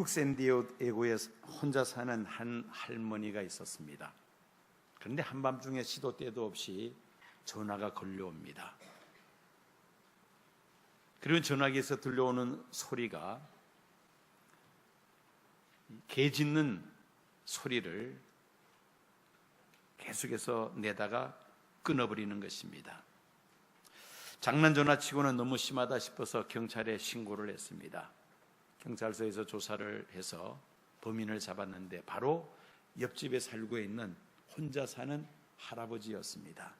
미국 샌디에고에 혼자 사는 한 할머니가 있었습니다. 그런데 한밤중에 시도 때도 없이 전화가 걸려옵니다. 그리고 전화기에서 들려오는 소리가 개 짖는 소리를 계속해서 내다가 끊어버리는 것입니다. 장난 전화치고는 너무 심하다 싶어서 경찰에 신고를 했습니다. 경찰서에서 조사를 해서 범인을 잡았는데 바로 옆집에 살고 있는 혼자 사는 할아버지였습니다.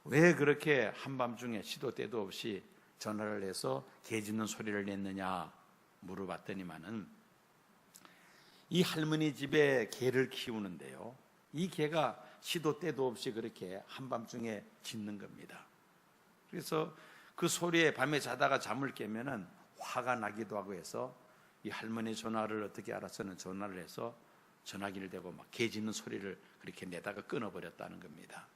왜 그렇게 한밤중에 시도 때도 없이 전화를 해서 개 짖는 소리를 냈느냐 물어봤더니만은 이 할머니 집에 개를 키우는데요, 이 개가 시도 때도 없이 그렇게 한밤중에 짖는 겁니다. 그래서 그 소리에 밤에 자다가 잠을 깨면은 화가 나기도 하고 해서 이 할머니 전화를 어떻게 알아서는 전화를 해서 전화기를 대고 막 개 짖는 소리를 그렇게 내다가 끊어버렸다는 겁니다.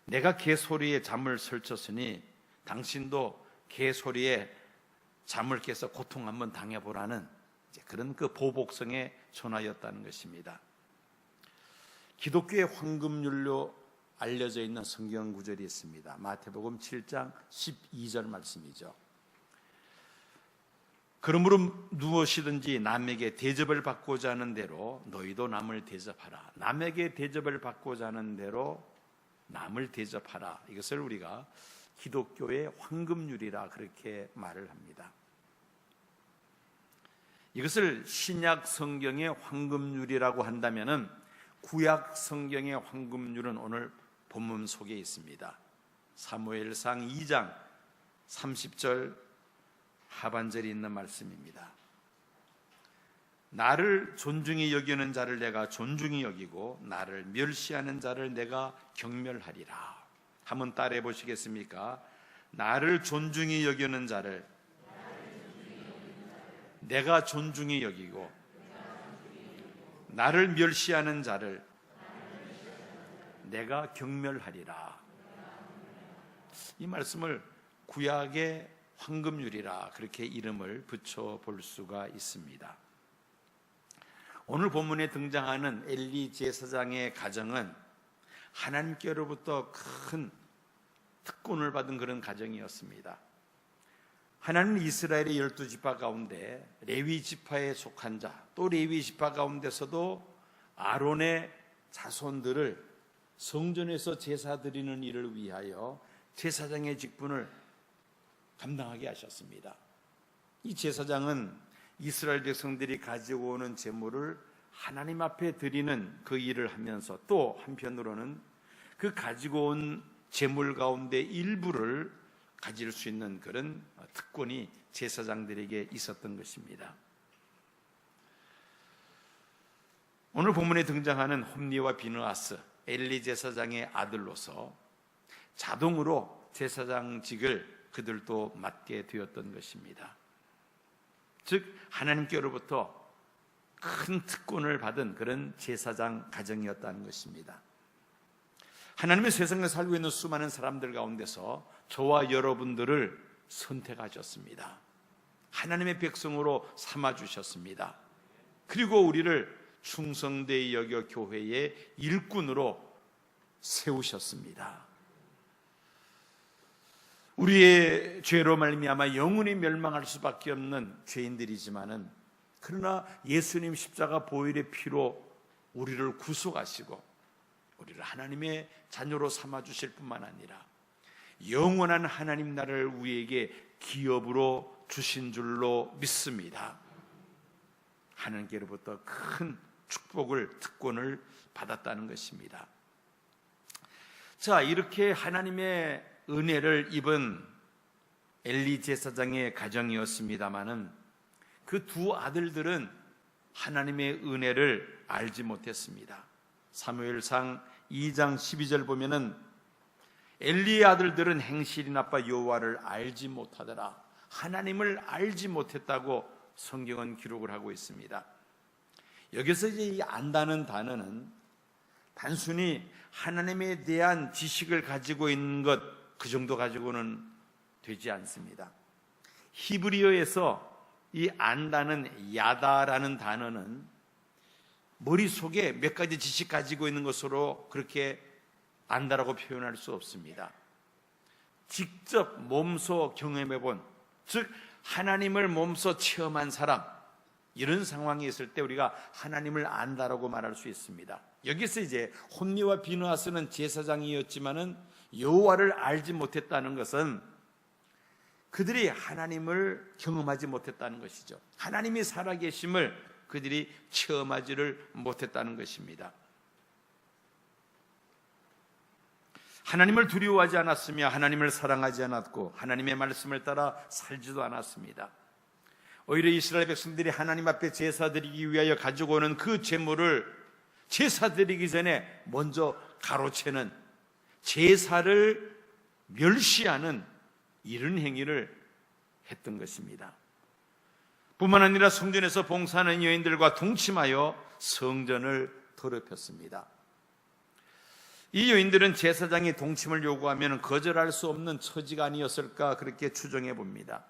내가 개 소리에 잠을 설쳤으니 당신도 개 소리에 잠을 깨서 고통 한번 당해보라는 그런 그 보복성의 전화였다는 것입니다. 기독교의 황금률로 알려져 있는 성경 구절이 있습니다. 마태복음 7장 12절 말씀이죠. 그러므로 무엇이든지 남에게 대접을 받고자 하는 대로 너희도 남을 대접하라. 남에게 대접을 받고자 하는 대로 남을 대접하라. 이것을 우리가 기독교의 황금률이라 그렇게 말을 합니다. 이것을 신약 성경의 황금률이라고 한다면은 구약 성경의 황금률은 오늘 본문 속에 있습니다. 사무엘상 2장 30절 하반절이 있는 말씀입니다. 나를 존중히 여기는 자를 내가 존중히 여기고 나를 멸시하는 자를 내가 경멸하리라. 한번 따라해 보시겠습니까? 나를 존중히 여기는 자를 내가 존중히 여기고 나를 멸시하는 자를 내가 경멸하리라. 이 말씀을 구약의 황금률이라 그렇게 이름을 붙여볼 수가 있습니다. 오늘 본문에 등장하는 엘리 제사장의 가정은 하나님께로부터 큰 특권을 받은 그런 가정이었습니다. 하나님은 이스라엘의 12지파 가운데 레위 지파에 속한 자, 또 레위 지파 가운데서도 아론의 자손들을 성전에서 제사 드리는 일을 위하여 제사장의 직분을 감당하게 하셨습니다. 이 제사장은 이스라엘 백성들이 가지고 오는 제물을 하나님 앞에 드리는 그 일을 하면서 또 한편으로는 그 가지고 온 제물 가운데 일부를 가질 수 있는 그런 특권이 제사장들에게 있었던 것입니다. 오늘 본문에 등장하는 홈리와 비느하스, 엘리 제사장의 아들로서 자동으로 제사장직을 그들도 맡게 되었던 것입니다. 즉 하나님께로부터 큰 특권을 받은 그런 제사장 가정이었다는 것입니다. 하나님의 세상에 살고 있는 수많은 사람들 가운데서 저와 여러분들을 선택하셨습니다. 하나님의 백성으로 삼아주셨습니다. 그리고 우리를 충성되이 여겨 교회의 일꾼으로 세우셨습니다. 우리의 죄로 말미암아 영원히 멸망할 수밖에 없는 죄인들이지만은 그러나 예수님 십자가 보혈의 피로 우리를 구속하시고 우리를 하나님의 자녀로 삼아주실 뿐만 아니라 영원한 하나님 나라를 우리에게 기업으로 주신 줄로 믿습니다. 하나님께로부터 큰 축복을, 특권을 받았다는 것입니다. 자, 이렇게 하나님의 은혜를 입은 엘리 제사장의 가정이었습니다마는 그 두 아들들은 하나님의 은혜를 알지 못했습니다. 사무엘상 2장 12절 보면은 엘리의 아들들은 행실이 나빠 여호와를 알지 못하더라. 하나님을 알지 못했다고 성경은 기록을 하고 있습니다. 여기서 이제 이 안다는 단어는 단순히 하나님에 대한 지식을 가지고 있는 것, 그 정도 가지고는 되지 않습니다. 히브리어에서 이 안다는 야다라는 단어는 머릿속에 몇 가지 지식 가지고 있는 것으로 그렇게 안다라고 표현할 수 없습니다. 직접 몸소 경험해 본, 즉 하나님을 몸소 체험한 사람, 이런 상황이 있을 때 우리가 하나님을 안다라고 말할 수 있습니다. 여기서 이제 홈리와 비느하스는 제사장이었지만은 여호와를 알지 못했다는 것은 그들이 하나님을 경험하지 못했다는 것이죠. 하나님이 살아계심을 그들이 체험하지를 못했다는 것입니다. 하나님을 두려워하지 않았으며 하나님을 사랑하지 않았고 하나님의 말씀을 따라 살지도 않았습니다. 오히려 이스라엘 백성들이 하나님 앞에 제사 드리기 위하여 가지고 오는 그 제물을 제사 드리기 전에 먼저 가로채는, 제사를 멸시하는 이런 행위를 했던 것입니다. 뿐만 아니라 성전에서 봉사하는 여인들과 동침하여 성전을 더럽혔습니다. 이 여인들은 제사장이 동침을 요구하면 거절할 수 없는 처지가 아니었을까 그렇게 추정해 봅니다.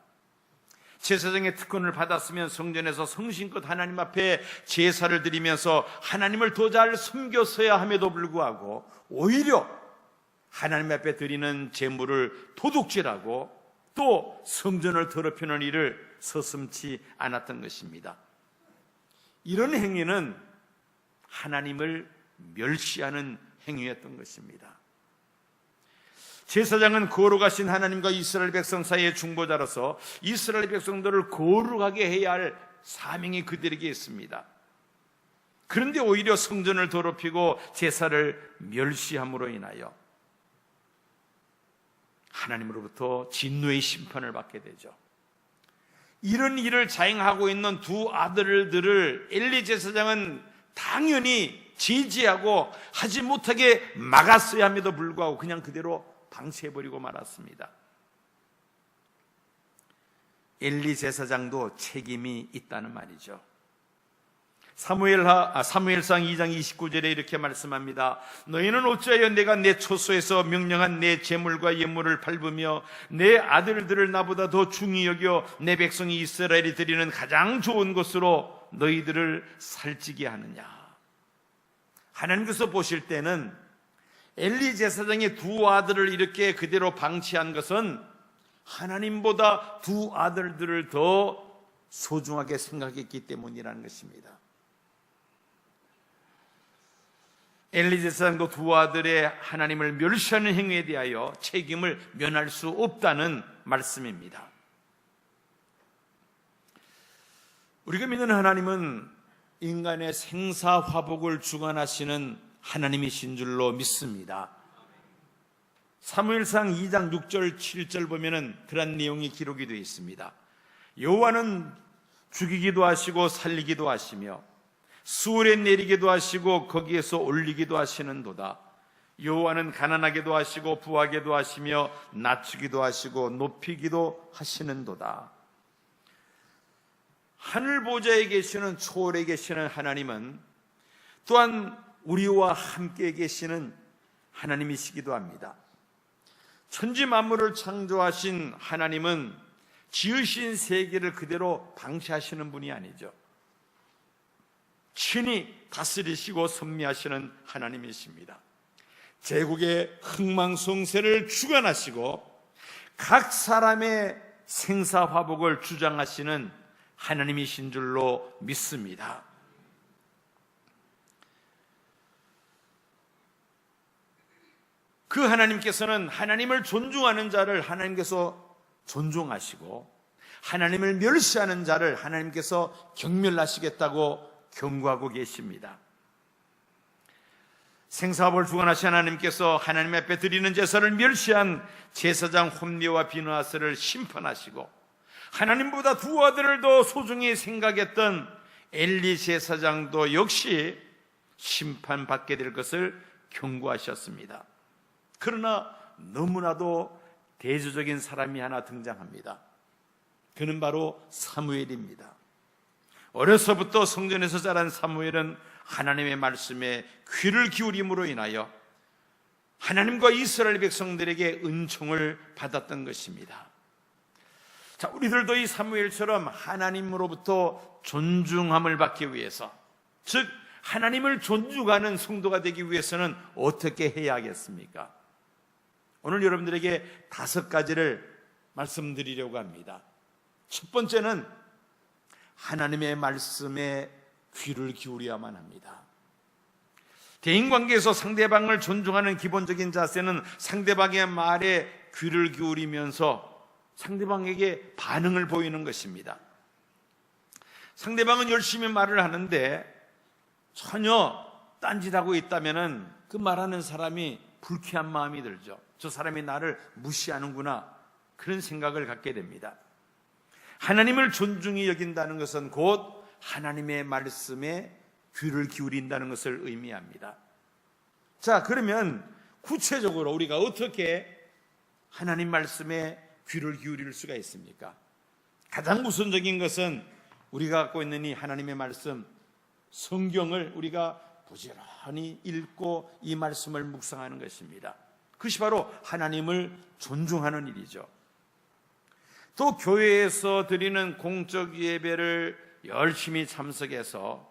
제사장의 특권을 받았으면 성전에서 성심껏 하나님 앞에 제사를 드리면서 하나님을 더 잘 섬겼어야 함에도 불구하고 오히려 하나님 앞에 드리는 제물을 도둑질하고 또 성전을 더럽히는 일을 서슴지 않았던 것입니다. 이런 행위는 하나님을 멸시하는 행위였던 것입니다. 제사장은 거룩하신 하나님과 이스라엘 백성 사이의 중보자로서 이스라엘 백성들을 거룩하게 해야 할 사명이 그들에게 있습니다. 그런데 오히려 성전을 더럽히고 제사를 멸시함으로 인하여 하나님으로부터 진노의 심판을 받게 되죠. 이런 일을 자행하고 있는 두 아들들을 엘리 제사장은 당연히 제지하고 하지 못하게 막았어야 함에도 불구하고 그냥 그대로 방치해버리고 말았습니다. 엘리 제사장도 책임이 있다는 말이죠. 사무엘상 2장 29절에 이렇게 말씀합니다. 너희는 어찌하여 내가 내 초소에서 명령한 내 제물과 예물을 밟으며 내 아들들을 나보다 더 중히 여겨 내 백성이 이스라엘이 드리는 가장 좋은 것으로 너희들을 살찌게 하느냐. 하나님께서 보실 때는 엘리 제사장의 두 아들을 이렇게 그대로 방치한 것은 하나님보다 두 아들들을 더 소중하게 생각했기 때문이라는 것입니다. 엘리 제사장도 두 아들의 하나님을 멸시하는 행위에 대하여 책임을 면할 수 없다는 말씀입니다. 우리가 믿는 하나님은 인간의 생사화복을 주관하시는 하나님이신 줄로 믿습니다. 사무엘상 2장 6절 7절 보면은 그런 내용이 기록이 되어 있습니다. 여호와는 죽이기도 하시고 살리기도 하시며 수월에 내리기도 하시고 거기에서 올리기도 하시는도다. 여호와는 가난하게도 하시고 부하게도 하시며 낮추기도 하시고 높이기도 하시는도다. 하늘 보좌에 계시는 초월에 계시는 하나님은 또한 우리와 함께 계시는 하나님이시기도 합니다. 천지 만물을 창조하신 하나님은 지으신 세계를 그대로 방치하시는 분이 아니죠. 친히 다스리시고 섭리하시는 하나님이십니다. 제국의 흥망성쇠를 주관하시고 각 사람의 생사화복을 주장하시는 하나님이신 줄로 믿습니다. 그 하나님께서는 하나님을 존중하는 자를 하나님께서 존중하시고 하나님을 멸시하는 자를 하나님께서 경멸하시겠다고 경고하고 계십니다. 생사화복을 주관하신 하나님께서 하나님 앞에 드리는 제사를 멸시한 제사장 홈리와 비느하스를 심판하시고 하나님보다 두 아들을 더 소중히 생각했던 엘리 제사장도 역시 심판받게 될 것을 경고하셨습니다. 그러나 너무나도 대조적인 사람이 하나 등장합니다. 그는 바로 사무엘입니다. 어려서부터 성전에서 자란 사무엘은 하나님의 말씀에 귀를 기울임으로 인하여 하나님과 이스라엘 백성들에게 은총을 받았던 것입니다. 자, 우리들도 이 사무엘처럼 하나님으로부터 존중함을 받기 위해서, 즉 하나님을 존중하는 성도가 되기 위해서는 어떻게 해야 하겠습니까? 오늘 여러분들에게 5가지를 말씀드리려고 합니다. 첫 번째는 하나님의 말씀에 귀를 기울여야만 합니다. 대인관계에서 상대방을 존중하는 기본적인 자세는 상대방의 말에 귀를 기울이면서 상대방에게 반응을 보이는 것입니다. 상대방은 열심히 말을 하는데 전혀 딴짓하고 있다면 그 말하는 사람이 불쾌한 마음이 들죠. 저 사람이 나를 무시하는구나, 그런 생각을 갖게 됩니다. 하나님을 존중히 여긴다는 것은 곧 하나님의 말씀에 귀를 기울인다는 것을 의미합니다. 자, 그러면 구체적으로 우리가 어떻게 하나님 말씀에 귀를 기울일 수가 있습니까? 가장 우선적인 것은 우리가 갖고 있는 이 하나님의 말씀, 성경을 우리가 부지런히 읽고 이 말씀을 묵상하는 것입니다. 그것이 바로 하나님을 존중하는 일이죠. 또 교회에서 드리는 공적 예배를 열심히 참석해서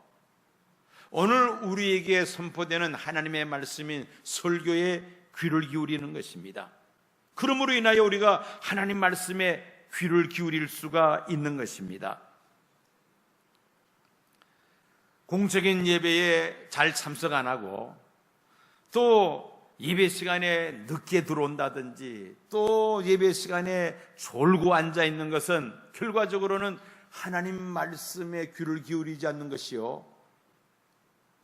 오늘 우리에게 선포되는 하나님의 말씀인 설교에 귀를 기울이는 것입니다. 그러므로 인하여 우리가 하나님 말씀에 귀를 기울일 수가 있는 것입니다. 공적인 예배에 잘 참석 안 하고 또 예배 시간에 늦게 들어온다든지 또 예배 시간에 졸고 앉아 있는 것은 결과적으로는 하나님 말씀에 귀를 기울이지 않는 것이요,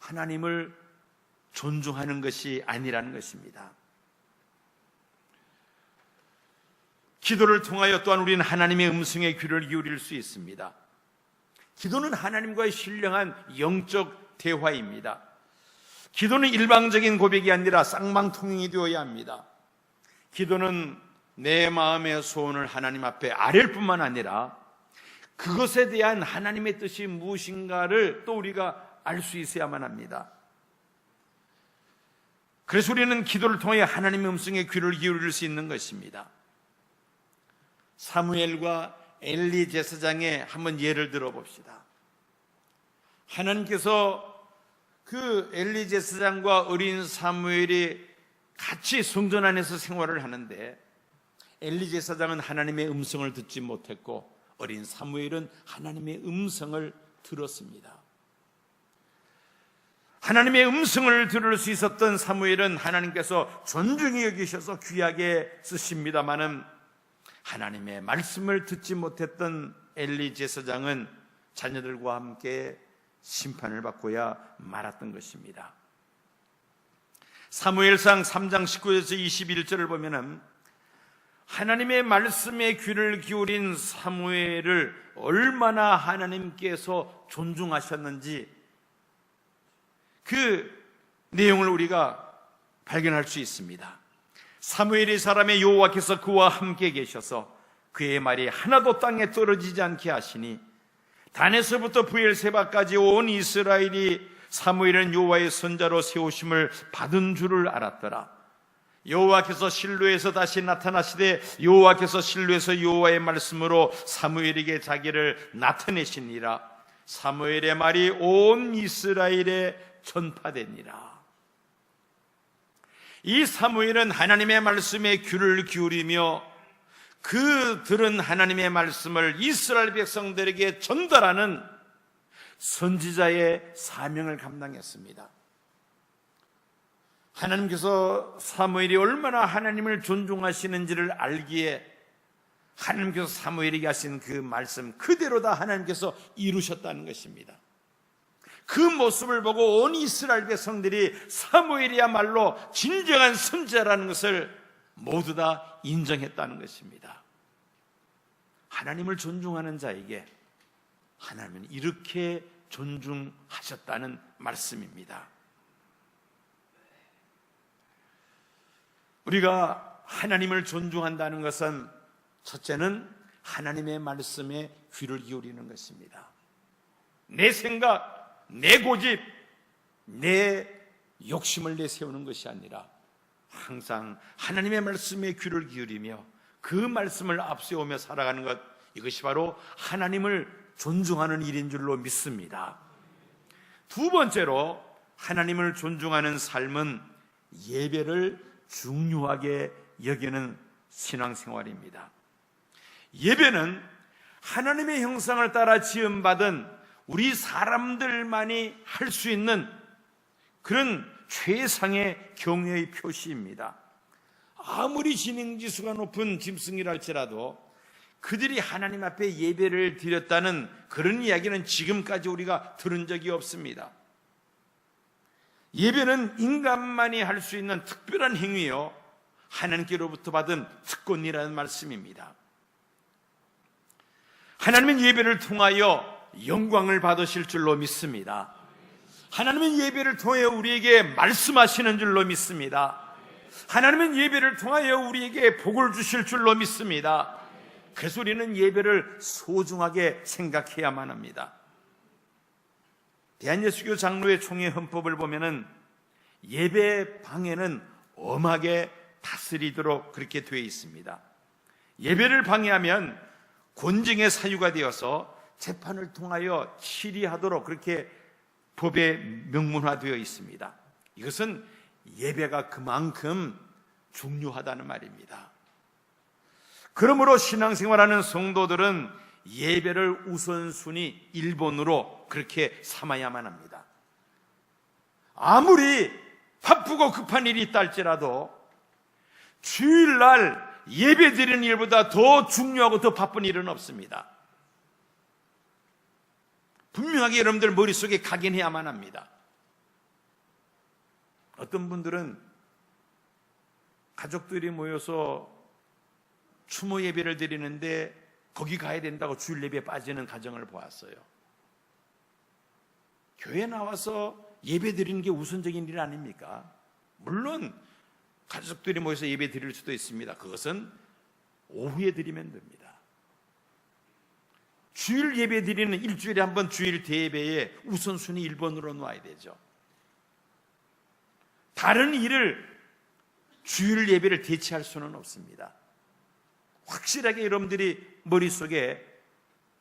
하나님을 존중하는 것이 아니라는 것입니다. 기도를 통하여 또한 우리는 하나님의 음성에 귀를 기울일 수 있습니다. 기도는 하나님과의 신령한 영적 대화입니다. 기도는 일방적인 고백이 아니라 쌍방통행이 되어야 합니다. 기도는 내 마음의 소원을 하나님 앞에 아뢰일 뿐만 아니라 그것에 대한 하나님의 뜻이 무엇인가를 또 우리가 알 수 있어야만 합니다. 그래서 우리는 기도를 통해 하나님의 음성에 귀를 기울일 수 있는 것입니다. 사무엘과 엘리 제사장의 한번 예를 들어봅시다. 하나님께서 그 엘리 제사장과 어린 사무엘이 같이 성전 안에서 생활을 하는데 엘리 제사장은 하나님의 음성을 듣지 못했고 어린 사무엘은 하나님의 음성을 들었습니다. 하나님의 음성을 들을 수 있었던 사무엘은 하나님께서 존중히 여기셔서 귀하게 쓰십니다마는 하나님의 말씀을 듣지 못했던 엘리 제사장은 자녀들과 함께 심판을 받고야 말았던 것입니다. 사무엘상 3장 19절에서 21절을 보면은 하나님의 말씀에 귀를 기울인 사무엘을 얼마나 하나님께서 존중하셨는지 그 내용을 우리가 발견할 수 있습니다. 사무엘이 사람의 여호와께서 그와 함께 계셔서 그의 말이 하나도 땅에 떨어지지 않게 하시니 단에서부터 브엘세바까지 온 이스라엘이 사무엘은 여호와의 선자로 세우심을 받은 줄을 알았더라. 여호와께서 실로에서 다시 나타나시되 여호와께서 실로에서 여호와의 말씀으로 사무엘에게 자기를 나타내시니라. 사무엘의 말이 온 이스라엘에 전파되니라. 이 사무엘은 하나님의 말씀에 귀를 기울이며 그 들은 하나님의 말씀을 이스라엘 백성들에게 전달하는 선지자의 사명을 감당했습니다. 하나님께서 사무엘이 얼마나 하나님을 존중하시는지를 알기에 하나님께서 사무엘에게 하신 그 말씀 그대로 다 하나님께서 이루셨다는 것입니다. 그 모습을 보고 온 이스라엘 백성들이 사무엘이야말로 진정한 선지자라는 것을 모두 다 인정했다는 것입니다. 하나님을 존중하는 자에게 하나님은 이렇게 존중하셨다는 말씀입니다. 우리가 하나님을 존중한다는 것은 첫째는 하나님의 말씀에 귀를 기울이는 것입니다. 내 생각, 내 고집, 내 욕심을 내세우는 것이 아니라 항상 하나님의 말씀에 귀를 기울이며 그 말씀을 앞세우며 살아가는 것, 이것이 바로 하나님을 존중하는 일인 줄로 믿습니다. 두 번째로 하나님을 존중하는 삶은 예배를 중요하게 여기는 신앙생활입니다. 예배는 하나님의 형상을 따라 지음받은 우리 사람들만이 할 수 있는 그런 최상의 경외의 표시입니다. 아무리 지능지수가 높은 짐승이라 할지라도 그들이 하나님 앞에 예배를 드렸다는 그런 이야기는 지금까지 우리가 들은 적이 없습니다. 예배는 인간만이 할 수 있는 특별한 행위요, 하나님께로부터 받은 특권이라는 말씀입니다. 하나님은 예배를 통하여 영광을 받으실 줄로 믿습니다. 하나님은 예배를 통하여 우리에게 말씀하시는 줄로 믿습니다. 하나님은 예배를 통하여 우리에게 복을 주실 줄로 믿습니다. 그래서 우리는 예배를 소중하게 생각해야만 합니다. 대한예수교 장로회 총회 헌법을 보면은 예배 방해는 엄하게 다스리도록 그렇게 되어 있습니다. 예배를 방해하면 곤증의 사유가 되어서 재판을 통하여 치리하도록 그렇게 법에 명문화되어 있습니다. 이것은 예배가 그만큼 중요하다는 말입니다. 그러므로 신앙생활하는 성도들은 예배를 우선순위 1번으로 그렇게 삼아야만 합니다. 아무리 바쁘고 급한 일이 있다 할지라도 주일날 예배 드리는 일보다 더 중요하고 더 바쁜 일은 없습니다. 분명하게 여러분들 머릿속에 각인해야만 합니다. 어떤 분들은 가족들이 모여서 추모 예배를 드리는데 거기 가야 된다고 주일 예배에 빠지는 가정을 보았어요. 교회 나와서 예배 드리는 게 우선적인 일 아닙니까? 물론 가족들이 모여서 예배 드릴 수도 있습니다. 그것은 오후에 드리면 됩니다. 주일 예배 드리는 일주일에 한 번 주일 대예배에 우선순위 1번으로 놓아야 되죠. 다른 일을 주일 예배를 대체할 수는 없습니다. 확실하게 여러분들이 머릿속에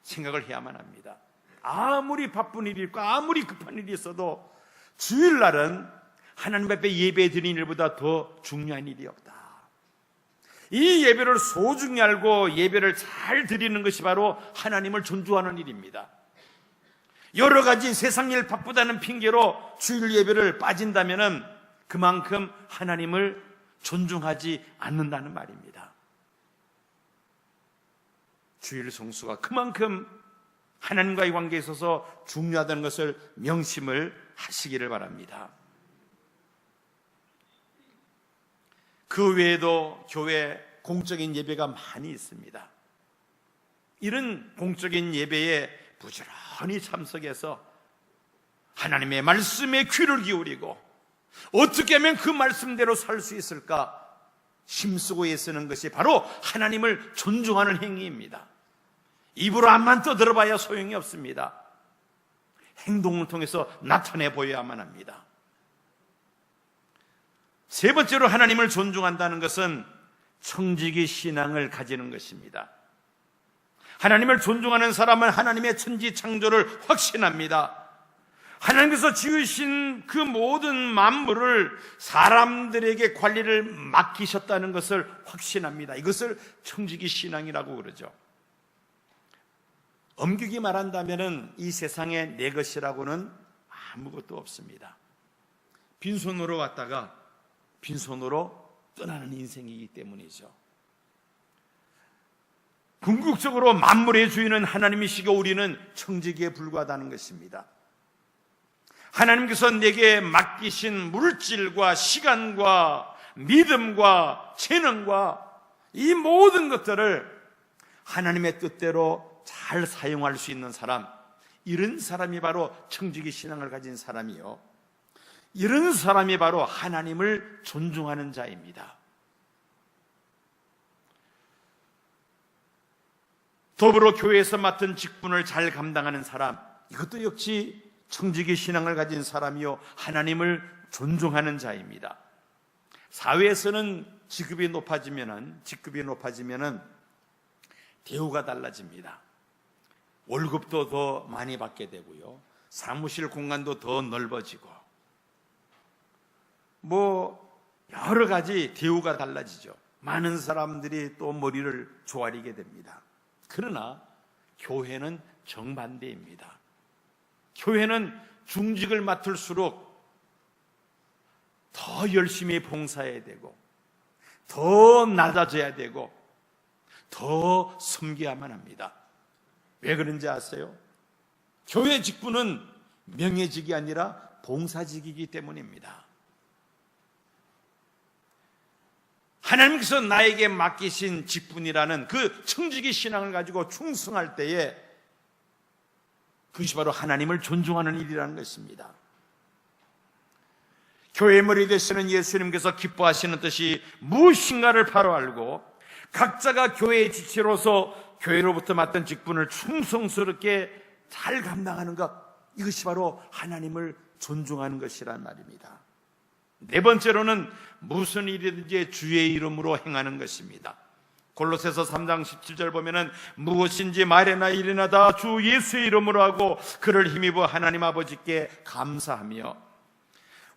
생각을 해야만 합니다. 아무리 바쁜 일이 있고 아무리 급한 일이 있어도 주일날은 하나님 앞에 예배 드리는 일보다 더 중요한 일이 없다. 이 예배를 소중히 알고 예배를 잘 드리는 것이 바로 하나님을 존중하는 일입니다. 여러 가지 세상 일 바쁘다는 핑계로 주일 예배를 빠진다면 그만큼 하나님을 존중하지 않는다는 말입니다. 주일 성수가 그만큼 하나님과의 관계에 있어서 중요하다는 것을 명심을 하시기를 바랍니다. 그 외에도 교회 공적인 예배가 많이 있습니다. 이런 공적인 예배에 부지런히 참석해서 하나님의 말씀에 귀를 기울이고 어떻게 하면 그 말씀대로 살 수 있을까 힘쓰고 애쓰는 것이 바로 하나님을 존중하는 행위입니다. 입으로 앞만 떠들어봐야 소용이 없습니다. 행동을 통해서 나타내 보여야만 합니다. 세 번째로 하나님을 존중한다는 것은 청지기 신앙을 가지는 것입니다. 하나님을 존중하는 사람은 하나님의 천지 창조를 확신합니다. 하나님께서 지으신 그 모든 만물을 사람들에게 관리를 맡기셨다는 것을 확신합니다. 이것을 청지기 신앙이라고 그러죠. 엄격히 말한다면 이 세상에 내 것이라고는 아무것도 없습니다. 빈손으로 왔다가 빈손으로 떠나는 인생이기 때문이죠. 궁극적으로 만물의 주인은 하나님이시고 우리는 청지기에 불과하다는 것입니다. 하나님께서 내게 맡기신 물질과 시간과 믿음과 재능과 이 모든 것들을 하나님의 뜻대로 잘 사용할 수 있는 사람, 이런 사람이 바로 청지기 신앙을 가진 사람이요, 이런 사람이 바로 하나님을 존중하는 자입니다. 더불어 교회에서 맡은 직분을 잘 감당하는 사람, 이것도 역시 청지기 신앙을 가진 사람이요 하나님을 존중하는 자입니다. 사회에서는 직급이 높아지면은 대우가 달라집니다. 월급도 더 많이 받게 되고요, 사무실 공간도 더 넓어지고, 여러 가지 대우가 달라지죠. 많은 사람들이 또 머리를 조아리게 됩니다. 그러나 교회는 정반대입니다. 교회는 중직을 맡을수록 더 열심히 봉사해야 되고, 더 낮아져야 되고, 더 섬겨야만 합니다. 왜 그런지 아세요? 교회 직분은 명예직이 아니라 봉사직이기 때문입니다. 하나님께서 나에게 맡기신 직분이라는 그 청지기 신앙을 가지고 충성할 때에 그것이 바로 하나님을 존중하는 일이라는 것입니다. 교회의 머리 되시는 예수님께서 기뻐하시는 뜻이 무엇인가를 바로 알고 각자가 교회의 지체로서 교회로부터 맡은 직분을 충성스럽게 잘 감당하는 것, 이것이 바로 하나님을 존중하는 것이란 말입니다. 네 번째로는 무슨 일이든지 주의 이름으로 행하는 것입니다. 골로새서 3장 17절 보면은 무엇인지 말이나 일이나 다 주 예수의 이름으로 하고 그를 힘입어 하나님 아버지께 감사하며,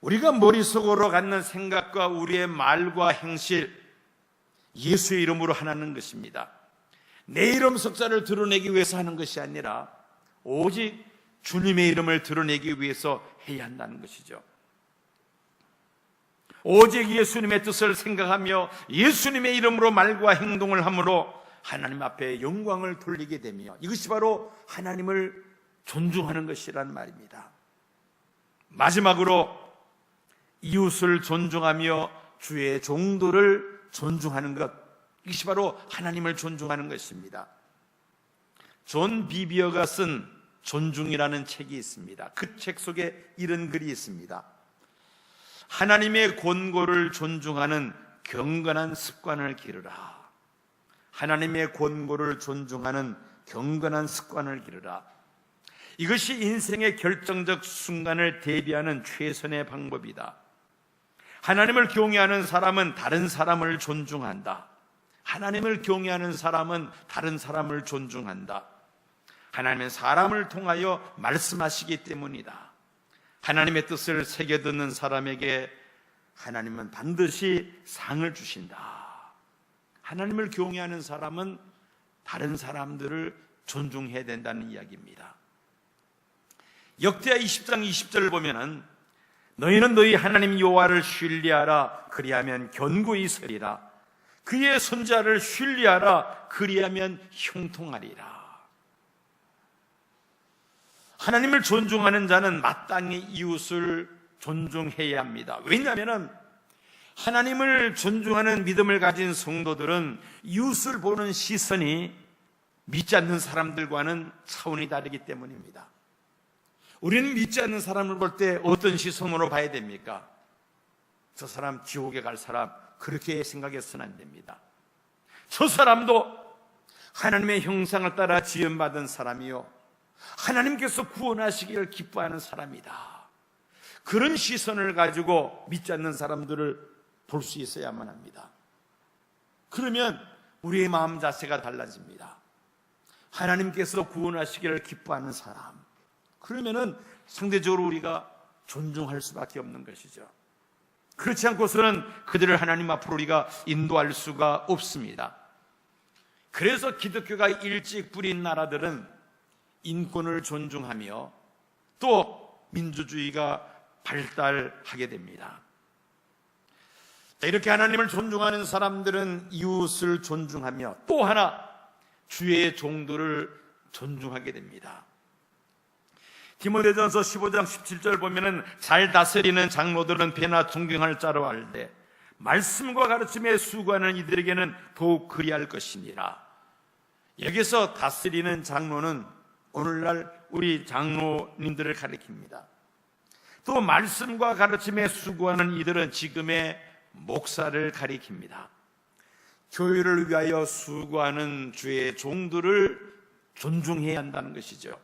우리가 머릿속으로 갖는 생각과 우리의 말과 행실, 예수의 이름으로 하는 것입니다. 내 이름 석자를 드러내기 위해서 하는 것이 아니라 오직 주님의 이름을 드러내기 위해서 해야 한다는 것이죠. 오직 예수님의 뜻을 생각하며 예수님의 이름으로 말과 행동을 함으로 하나님 앞에 영광을 돌리게 되며, 이것이 바로 하나님을 존중하는 것이란 말입니다. 마지막으로 이웃을 존중하며 주의 종들을 존중하는 것, 이것이 바로 하나님을 존중하는 것입니다. 존 비비어가 쓴 존중이라는 책이 있습니다. 그 책 속에 이런 글이 있습니다. 하나님의 권고를 존중하는 경건한 습관을 기르라. 하나님의 권고를 존중하는 경건한 습관을 기르라. 이것이 인생의 결정적 순간을 대비하는 최선의 방법이다. 하나님을 경외하는 사람은 다른 사람을 존중한다. 하나님을 경외하는 사람은 다른 사람을 존중한다. 하나님은 사람을 통하여 말씀하시기 때문이다. 하나님의 뜻을 새겨듣는 사람에게 하나님은 반드시 상을 주신다. 하나님을 경외하는 사람은 다른 사람들을 존중해야 된다는 이야기입니다. 역대하 20장 20절을 보면은 너희는 너희 하나님 여호와를 신뢰하라. 그리하면 견고히 서리라. 그의 선자를 신뢰하라. 그리하면 형통하리라. 하나님을 존중하는 자는 마땅히 이웃을 존중해야 합니다. 왜냐하면 하나님을 존중하는 믿음을 가진 성도들은 이웃을 보는 시선이 믿지 않는 사람들과는 차원이 다르기 때문입니다. 우리는 믿지 않는 사람을 볼 때 어떤 시선으로 봐야 됩니까? 저 사람 지옥에 갈 사람, 그렇게 생각해서는 안 됩니다. 저 사람도 하나님의 형상을 따라 지음받은 사람이요, 하나님께서 구원하시기를 기뻐하는 사람이다. 그런 시선을 가지고 믿지 않는 사람들을 볼 수 있어야만 합니다. 그러면 우리의 마음 자세가 달라집니다. 하나님께서 구원하시기를 기뻐하는 사람, 그러면은 상대적으로 우리가 존중할 수밖에 없는 것이죠. 그렇지 않고서는 그들을 하나님 앞으로 우리가 인도할 수가 없습니다. 그래서 기독교가 일찍 뿌린 나라들은 인권을 존중하며 또 민주주의가 발달하게 됩니다. 이렇게 하나님을 존중하는 사람들은 이웃을 존중하며 또 하나 주의 종들을 존중하게 됩니다. 디모데전서 15장 17절 보면은 잘 다스리는 장로들은 배나 존경할 자로 알되 말씀과 가르침에 수고하는 이들에게는 더욱 그리할 것이니라. 여기서 다스리는 장로는 오늘날 우리 장로님들을 가리킵니다. 또 말씀과 가르침에 수고하는 이들은 지금의 목사를 가리킵니다. 교회를 위하여 수고하는 주의 종들을 존중해야 한다는 것이죠.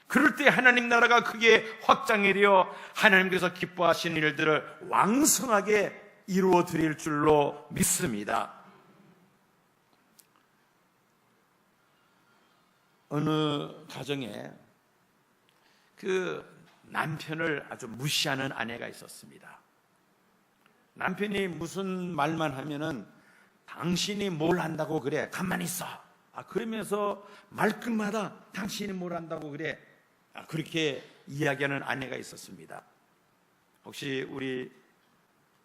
그럴 때 하나님 나라가 크게 확장하려 하나님께서 기뻐하시는 일들을 왕성하게 이루어 드릴 줄로 믿습니다. 어느 가정에 그 남편을 아주 무시하는 아내가 있었습니다. 남편이 무슨 말만 하면은 당신이 뭘 한다고 그래? 가만히 있어. 그러면서 말끝마다 당신이 뭘 한다고 그래? 그렇게 이야기하는 아내가 있었습니다. 혹시 우리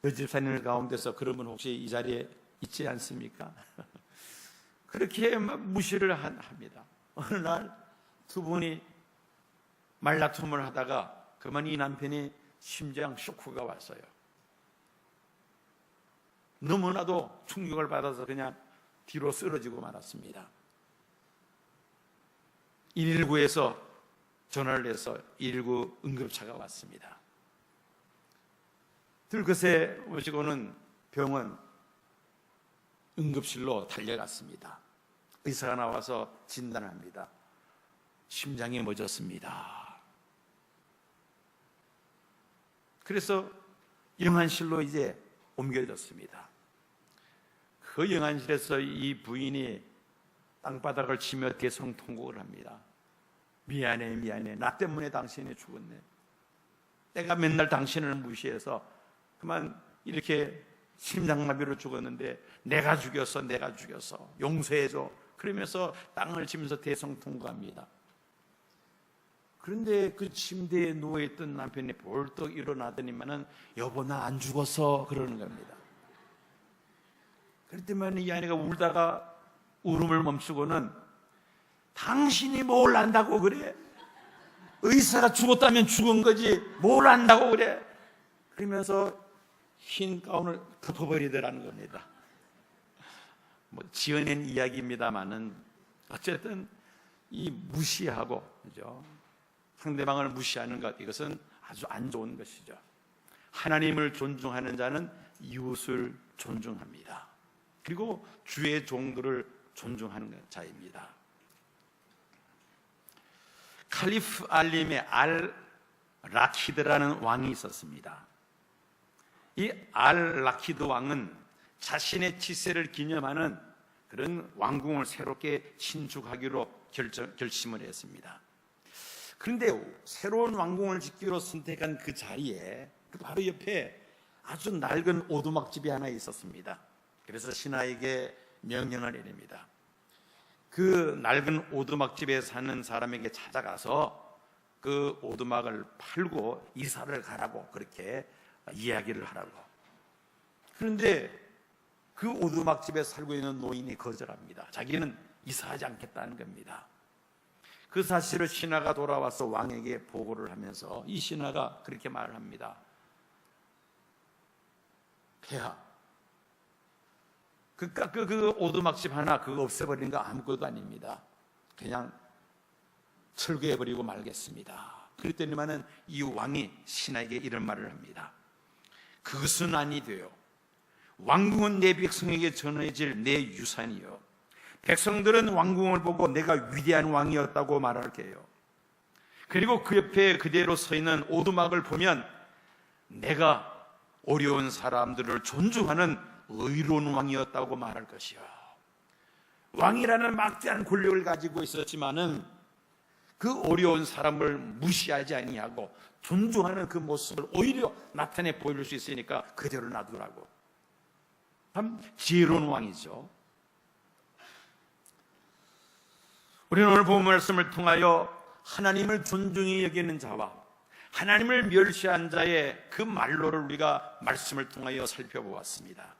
여집사님 가운데서 그런 분 혹시 이 자리에 있지 않습니까? 그렇게 막 무시를 합니다. 어느 날 두 분이 말다툼을 하다가 그만 이 남편이 심장 쇼크가 왔어요. 너무나도 충격을 받아서 그냥 뒤로 쓰러지고 말았습니다. 119에서 전화를 해서 119 응급차가 왔습니다. 들것에 오시고는 병원 응급실로 달려갔습니다. 의사가 나와서 진단합니다. 심장이 멎었습니다. 그래서 영안실로 이제 옮겨졌습니다. 그 영안실에서 이 부인이 땅바닥을 치며 대성통곡을 합니다. 미안해, 미안해. 나 때문에 당신이 죽었네. 내가 맨날 당신을 무시해서 그만 이렇게 심장마비로 죽었는데 내가 죽였어, 내가 죽였어. 용서해줘. 그러면서 땅을 치면서 대성통곡합니다. 그런데 그 침대에 누워있던 남편이 벌떡 일어나더니만은 여보 나 안 죽었어 그러는 겁니다. 그럴 때만 이 아내가 울다가 울음을 멈추고는 당신이 뭘 안다고 그래? 의사가 죽었다면 죽은 거지 뭘 안다고 그래? 그러면서 흰 가운을 덮어버리더라는 겁니다. 뭐 지어낸 이야기입니다만은 어쨌든 이 무시하고 그죠? 상대방을 무시하는 것 이것은 아주 안 좋은 것이죠. 하나님을 존중하는 자는 이웃을 존중합니다. 그리고 주의 종들을 존중하는 자입니다. 칼리프 알림의 알 라키드라는 왕이 있었습니다. 이 알 라키드 왕은 자신의 치세를 기념하는 그런 왕궁을 새롭게 신축하기로 결심을 했습니다. 그런데 새로운 왕궁을 짓기로 선택한 그 자리에 바로 옆에 아주 낡은 오두막집이 하나 있었습니다. 그래서 신하에게 명령을 내립니다. 그 낡은 오두막집에 사는 사람에게 찾아가서 그 오두막을 팔고 이사를 가라고 그렇게 이야기를 하라고. 그런데 그 오두막집에 살고 있는 노인이 거절합니다. 자기는 이사하지 않겠다는 겁니다. 그 사실을 신하가 돌아와서 왕에게 보고를 하면서 이 신하가 그렇게 말을 합니다. 폐하, 그 오두막집 하나 그거 없애버리는 거 아무것도 아닙니다. 그냥 철거해버리고 말겠습니다. 그랬더니만은 이 왕이 신하에게 이런 말을 합니다. 그것은 아니돼요. 왕궁은 내 백성에게 전해질 내 유산이요. 백성들은 왕궁을 보고 내가 위대한 왕이었다고 말할게요. 그리고 그 옆에 그대로 서 있는 오두막을 보면 내가 어려운 사람들을 존중하는 의로운 왕이었다고 말할 것이요. 왕이라는 막대한 권력을 가지고 있었지만은 그 어려운 사람을 무시하지 아니하고 존중하는 그 모습을 오히려 나타내 보일 수 있으니까 그대로 놔두라고. 참 지혜로운 왕이죠. 우리는 오늘 본 말씀을 통하여 하나님을 존중히 여기는 자와 하나님을 멸시한 자의 그 말로를 우리가 말씀을 통하여 살펴보았습니다.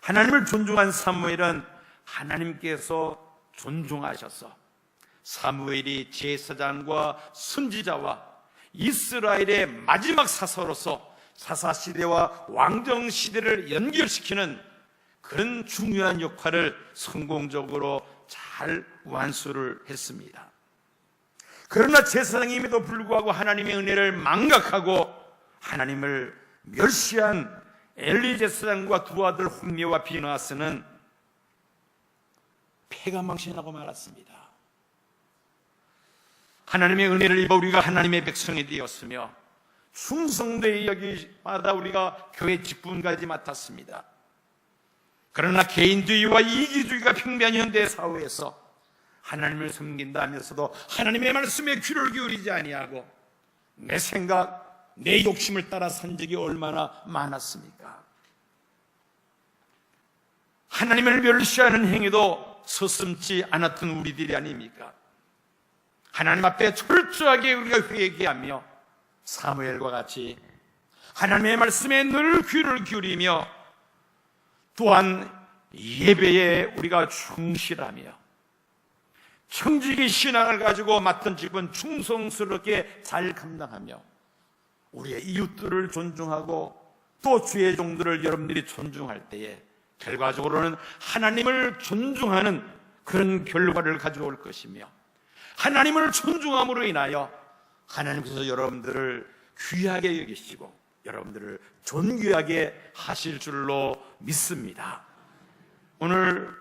하나님을 존중한 사무엘은 하나님께서 존중하셔서 사무엘이 제사장과 선지자와 이스라엘의 마지막 사사로서 사사시대와 왕정시대를 연결시키는 그런 중요한 역할을 성공적으로 잘 완수를 했습니다. 그러나 제사장임에도 불구하고 하나님의 은혜를 망각하고 하나님을 멸시한 엘리 제사장과 두 아들 홈리와 비느하스는 패가망신하고 말았습니다. 하나님의 은혜를 입어 우리가 하나님의 백성이 되었으며 충성되이 여기마다 우리가 교회 직분까지 맡았습니다. 그러나 개인주의와 이기주의가 팽배한 현대 사회에서 하나님을 섬긴다 하면서도 하나님의 말씀에 귀를 기울이지 아니하고 내 생각, 내 욕심을 따라 산 적이 얼마나 많았습니까? 하나님을 멸시하는 행위도 서슴지 않았던 우리들이 아닙니까? 하나님 앞에 철저하게 우리가 회개하며 사무엘과 같이 하나님의 말씀에 늘 귀를 기울이며 또한 예배에 우리가 충실하며 청지기 신앙을 가지고 맡은 직분 충성스럽게 잘 감당하며 우리의 이웃들을 존중하고 또 주의 종들을 여러분들이 존중할 때에 결과적으로는 하나님을 존중하는 그런 결과를 가져올 것이며 하나님을 존중함으로 인하여 하나님께서 여러분들을 귀하게 여기시고 여러분들을 존귀하게 하실 줄로 믿습니다. 오늘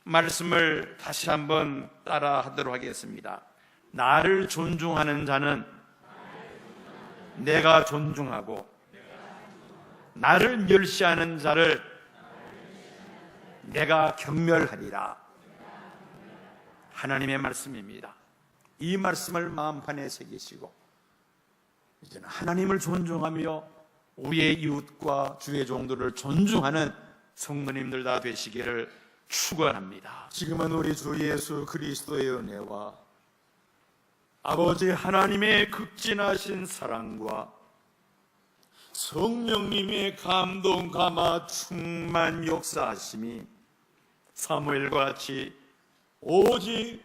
말씀을 다시 한번 따라 하도록 하겠습니다. 나를 존중하는 자는 내가 존중하고 나를 멸시하는 자를 내가 경멸하리라. 하나님의 말씀입니다. 이 말씀을 마음판에 새기시고 이제는 하나님을 존중하며 우리의 이웃과 주의 종들을 존중하는 성도님들 다 되시기를 축원합니다. 지금은 우리 주 예수 그리스도의 은혜와 아버지 하나님의 극진하신 사랑과 성령님의 감동 감화 충만 역사하심이 사무엘과 같이 오직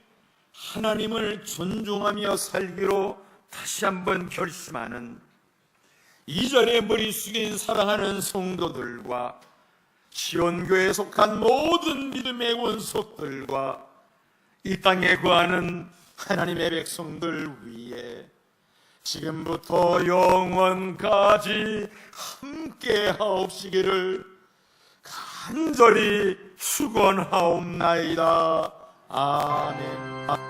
하나님을 존중하며 살기로 다시 한번 결심하는 이 자리에 머리 숙인 사랑하는 성도들과 시온교회에 속한 모든 믿음의 원속들과 이 땅에 거하는 하나님의 백성들 위에 지금부터 영원까지 함께 하옵시기를 간절히 축원하옵나이다. 아멘.